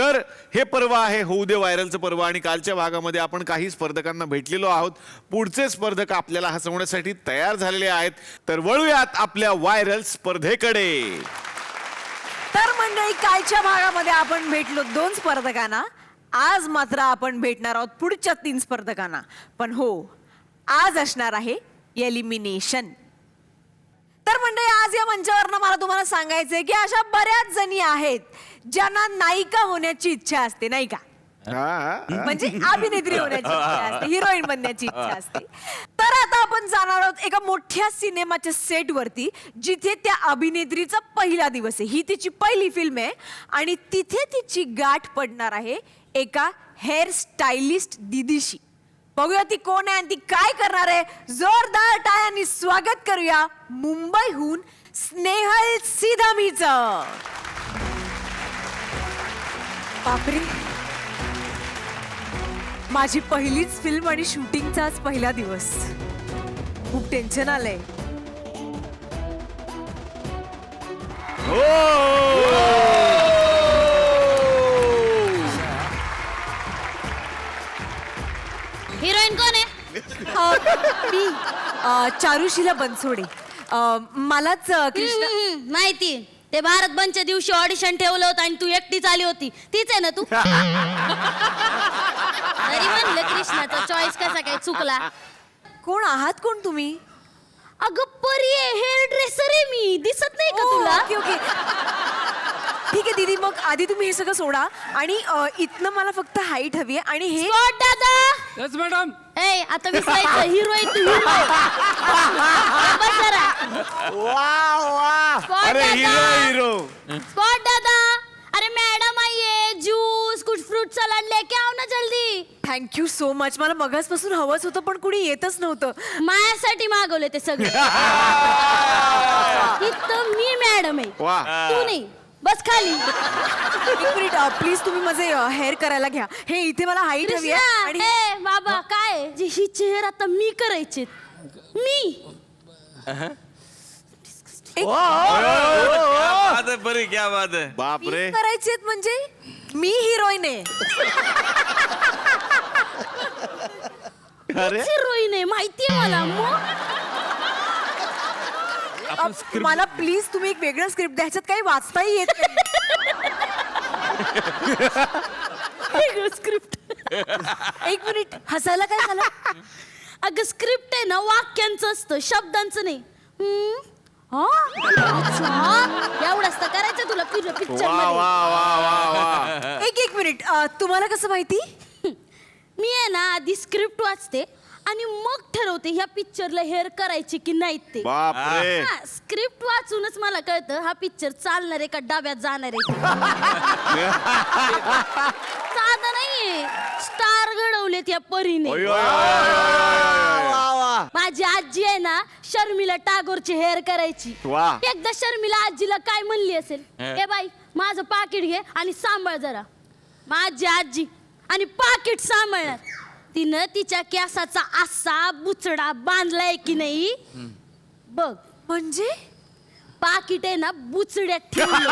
तर हे पर्व आहे होऊ दे व्हायरलचं पर्व आणि कालच्या भागामध्ये आपण काही स्पर्धकांना भेटलेलो आहोत. पुढचे स्पर्धक आपल्याला हसवण्यासाठी तयार झालेले आहेत. तर वळूयात आपल्या व्हायरल स्पर्धेकडे. तर मंडळी, कालच्या भागामध्ये आपण भेटलो 2 स्पर्धकांना. आज मात्र आपण भेटणार आहोत पुढच्या 3 स्पर्धकांना. पण हो, आज असणार आहे एलिमिनेशन. तर मंडळी, आज या मंचावरनं मला तुम्हाला सांगायचंय की अशा बऱ्याच जणी आहेत ज्यांना नायिका होण्याची इच्छा असते, नाही का? म्हणजे अभिनेत्री होण्याची इच्छा असते, हिरोईन बनण्याची इच्छा असते. तर आता आपण जाणार आहोत एका मोठ्या सिनेमाच्या सेट वरती, जिथे त्या अभिनेत्रीचा पहिला दिवस आहे. ही तिची पहिली फिल्म आहे आणि तिथे तिची गाठ पडणार आहे एका हेअर स्टायलिस्ट दीदीशी. बघूया ती कोण आहे आणि ती काय करणार आहे. जोरदार टाळ्यांनी स्वागत करूया मुंबईहून स्नेहल सिधामीचं. बापरे, माझी पहिलीच फिल्म आणि शूटिंगचा आज पहिला दिवस. खूप टेन्शन आलंय. हिरोईन कोण आहे? मी चारुशीला बनसोडे. मलाच कृष्ण माहिती. ते भारत बंदच्या दिवशी ऑडिशन ठेवलं होतं आणि तू एकटीच आली होती, तीच आहे ना तू? तरी म्हणलं कृष्णाचा चॉईस कसा काय चुकला. कोण आहात? कोण तुम्ही? अगं परी आहे, हेअर ड्रेसर आहे मी. दिसत नाही का तुला? ओके ओके, ठीक आहे दीदी. मग आधी तुम्ही हे सगळं सोडा आणि इथनं मला फक्त हाईट हवी आहे आणि हे स्पॉट दादा. Yes madam. ए, आता विसरायचं. हिरो आहे तू, हिरो. बस जरा. स्पॉट अरे हिरो दादा, हिरो. स्पॉट दादा. अरे मैडम आइए, जूस कुछ फ्रूट सलाड लेके आओ ना जल्दी. Thank you so much. मला मगासपासून हवंच होतं पण कुणी येतच नव्हतं. माझ्यासाठी मागवले ते सगळे. इथं मी मॅडम आहे, वा. तू नाही. बस खाली. एक मिनिट प्लीज, तुम्ही माझे हेअर करायला घ्या. हे इथे मला हाईट हवी आहे कृष्णा, आणि ए बाबा, काय जी ही चेहरा आता मी करायचे. मी क्या बात है. बापरे. करायचे म्हणजे मी हिरोईन आहे. अरे हिरोईन आहे माहितीये मला. मग मला प्लीज तुम्ही एक वेगळं स्क्रिप्ट द्या. ह्याच्यात काही वाचताही येत नाही. स्क्रिप्ट. एक मिनिट, हसायला काय झालं? अगं स्क्रिप्ट आहे ना वाक्यांचं असतं, शब्दांचं नाही. हा? अच्छा. एवढंच तर करायचं तुला पिक्चर वा वा मध्ये. वा वा वा. एक मिनिट, तुम्हाला कसं माहिती? मी आहे ना आधी स्क्रिप्ट वाचते आणि मग ठरवते ह्या पिक्चरला हेअर करायची की नाही ते. बापरे. स्क्रिप्ट वाचूनच मला कळतं हा पिक्चर चालणार आहे का डाब्यात जाणार आहे. साधा नाहीये, स्टार घडवलेत या परीने. माझी आजी आहे ना शर्मिला टागोरची हेअर करायची. वा. एकदा शर्मिला आजीला काय म्हणली असेल, ए बाई माझं पाकिट घे आणि सांभाळ जरा. माझी आजी आणि पाकिट सांभाळणार. तिनं तिच्या केसाचा असा बुचडा बांधलाय की नाही बघ. म्हणजे पाकिट आहे ना बुचड्यात ठेवलं.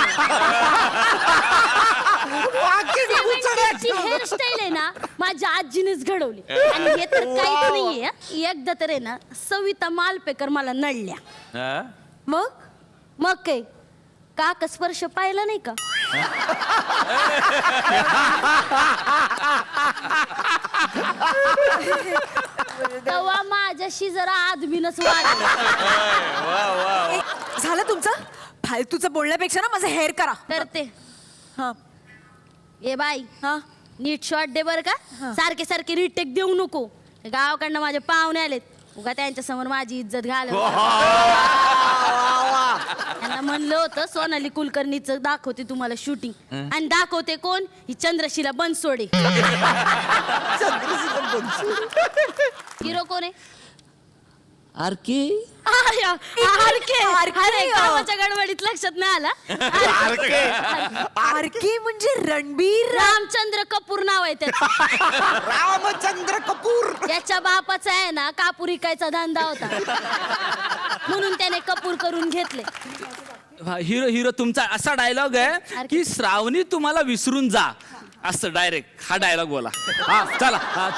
हेअरस्टाईल आहे ना माझ्या आजीनेच घडवली. आणि हे तर काहीच नाहीये. एकदा तर आहे ना सविता मालपेकर मला नडल्या. मग काय काक स्पर्श पाहिला नाही का? तेव्हा माझ्याशी जरा आदमीनच वाढलं. झालं तुमचं? फालतूचं बोलण्यापेक्षा ना माझं हेअर करा. करते. हा ए बाई, हा. नीट शॉट दे बर का. सारखे सारखे रिटेक देऊ नको. गावाकडनं माझे पाहुणे आलेत, उगा त्यांच्या समोर माझी इज्जत घाल. त्यांना म्हणलं होतं सोनाली कुलकर्णीचं दाखवते तुम्हाला शूटिंग. आणि दाखवते कोण? ही चंद्रशिला बनसोडे. हिरो कोण आहे? आरके. कामाच्या गडबडीत लक्षात नाही आला. आरके म्हणजे रणबीर. रामचंद्र कपूर नाव आहे त्याचं. रामचंद्र कपूर. याच्या बापाचा आहे ना कापूर विकायचा धंदा होता, म्हणून त्याने कपूर करून घेतले. हिरो हिरो तुमचा असा डायलॉग आहे की श्रावणी तुम्हाला विसरून जा, असं डायरेक्ट हा डायलॉग बोला हा चला हा,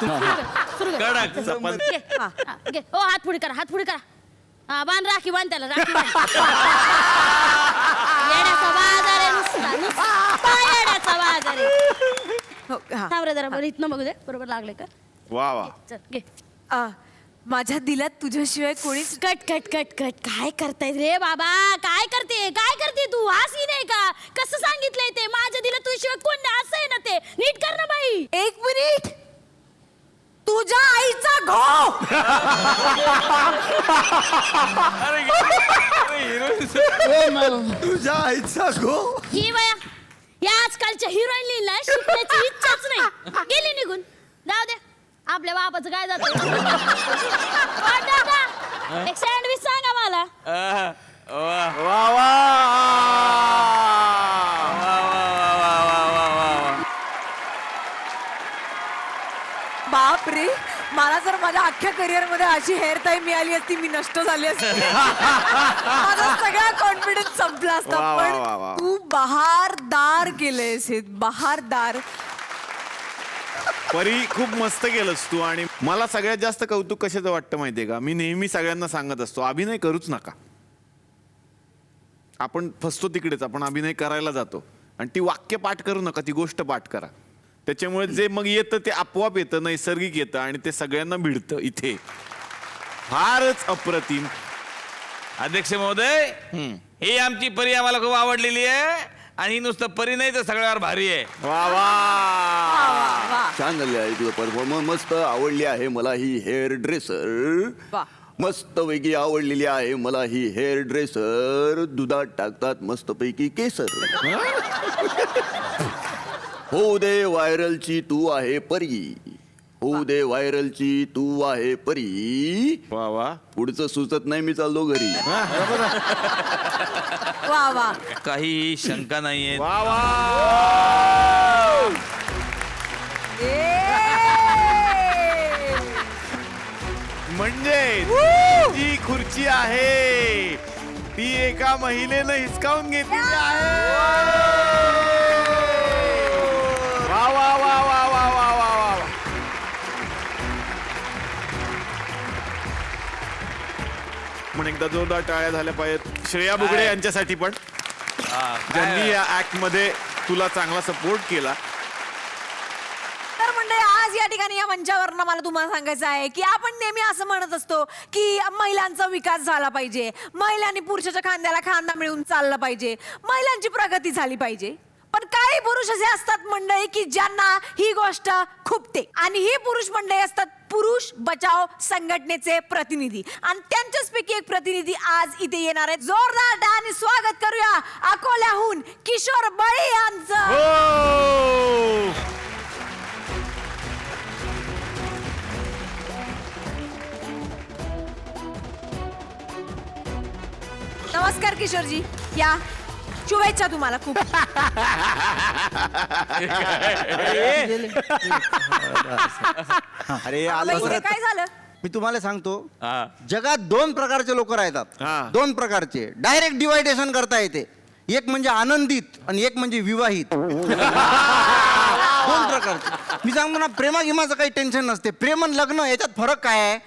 सुरू कर कडक हा. घे. ओ हात पुढे करा, हात पुढे करा. हा, बांध राखी, बांध त्याला राखी बांध. येड्याचा बाजार आहे नुसता, नुसता येड्याचा बाजार आहे. हो, हा. थांब रे जरा, बरं इथनं बघू दे, बरोबर लागले का? वा वा. चल घे. माझ्या दिलात तुझ्याशिवाय कोणीच कट कट कट कट काय करताय रे बाबा? काय करते तू? हा सीन आहे का? कसं सांगितलंय ते? माझ्या दिलं तुझ्याशिवाय कोण नाही, असं आहे ना ते. नीट कर ना बाई. 1 मिनिट. तुझ्या आईचा घो. तुझ्या आईचा गो. ही बाया या आजकालच्या हिरोईनला शिकण्याची इच्छाच नाही. गेली निघून. जाऊ दे, आपल्या बापाचं काय जातं. एक सँडविच सांगा मला. वा वा. बाप रे, मला जर माझ्या अख्ख्या करिअर मध्ये अशी हेअर टाई मिळाली असती, मी नष्ट झाली असती. माझा सगळा कॉन्फिडन्स संपला असता. वा, वा, वा, वा. पण तू बहारदार केलंयस हे, बहारदार. परी खूप मस्त केलंस तू. आणि मला सगळ्यात जास्त कौतुक कशाचं वाटतं माहितीये का? मी नेहमी सगळ्यांना सांगत असतो, अभिनय करूच नका. आपण फसतो तिकडेच, आपण अभिनय करायला जातो आणि ती वाक्य पाठ करू नका, ती गोष्ट पाठ करा. त्याच्यामुळे जे मग येतं ते आपोआप येतं, नैसर्गिक येतं आणि ते सगळ्यांना भिडतं. इथे फारच अप्रतिम. अध्यक्ष महोदय, ही आमची परी आम्हाला खूप आवडलेली आहे आणि ही नुसतं परी नाही तर सगळ्यावर भारी आहे. वा वा. छान झाली आहे तुझं परफॉर्मन्स. मस्त आवडली आहे मला ही हेअर ड्रेसर. वा. मस्त पैकी आवडलेली आहे मला ही हेअर ड्रेसर. दुधात टाकतात मस्त पैकी केसर. हो दे व्हायरलची तू आहे परी. हो दे व्हायरलची तू आहे परी. वा वा. पुढचं सुचत नाही, मी चाललो घरी. वा वा. काही शंका नाहीये. वा वा. म्हणजे जी खुर्ची आहे ती एका महिलेनं हिसकावून घेतलेली आहे. वा वा वा वा वा वा वा वा. पण एकदा जोरदार टाळ्या झाल्या पाहिजेत श्रेया बुगडे यांच्यासाठी पण, ज्यांनी या ऍक्ट मध्ये तुला चांगला सपोर्ट केला. तर म्हणजे आज या ठिकाणी या मंचावरनं मला तुम्हाला सांगायचं आहे की आपण नेहमी असं म्हणत असतो की महिलांचा विकास झाला पाहिजे, महिलांनी पुरुषाच्या खांद्याला खांदा मिळून चाललं पाहिजे, महिलांची प्रगती झाली पाहिजे. पण काही पुरुष असे असतात मंडळी की ज्यांना ही गोष्ट खुपते आणि ही पुरुष मंडळी असतात पुरुष बचाव संघटनेचे प्रतिनिधी. आणि त्यांच्याचपैकी एक प्रतिनिधी आज इथे येणार आहे. जोरदार टाळ्यांनी स्वागत करूया अकोल्याहून किशोर बळी यांचं. हो. नमस्कार किशोरजी, या. शुभेच्छा तुम्हाला खूप. अरे आलं इथे परत. काय झालं? मी तुम्हाला सांगतो, हा. जगात 2 प्रकारचे लोक राहतात. हा. 2 प्रकारचे डायरेक्ट डिवायडेशन करता येते. एक म्हणजे आनंदित आणि एक म्हणजे विवाहित. 2 प्रकारचे. मी सांगतो ना, प्रेमागिमाचं काही टेन्शन नसते. प्रेम आणि लग्न याच्यात फरक काय आहे?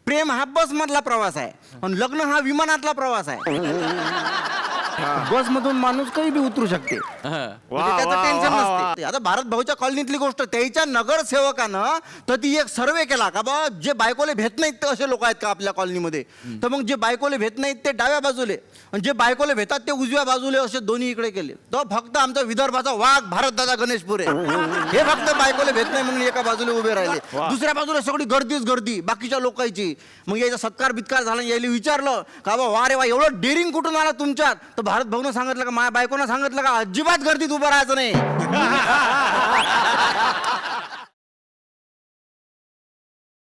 प्रेम हा बस मधला प्रवास आहे आणि लग्न हा विमानातला प्रवास आहे. बस मधून माणूस काही बी उतरू शकते. म्हणजे त्याचं टेन्शन नसते. आता भारत भाऊच्या कॉलनीतली गोष्ट, त्याच्या नगरसेवकानं तर ती एक सर्वे केला का बा जे बायकोले भेट नाहीत ते असे लोक आहेत का आपल्या कॉलनीमध्ये. तर मग जे बायकोले भेट नाहीत ते डाव्या बाजूले आणि जे बायकोले भेटतात ते उजव्या बाजूले असे दोन्ही इकडे केले. तो फक्त आमचा विदर्भाचा वाघ भारतदादा गणेशपुरे हे फक्त बायकोले भेट नाही म्हणून एका बाजूला उभे राहिले. दुसऱ्या बाजूला सगळी गर्दीच गर्दी बाकीच्या लोकांची. मग याचा सत्कार बित्कार झाला, यायला विचारलं का बा वा रे वा एवढं डेअरिंग कुठून आला तुमच्यात. तर भारत भाऊनं सांगितलं का माझ्या बायकोनं सांगितलं का अजिबात गर्दीत उभं राहायचं नाही.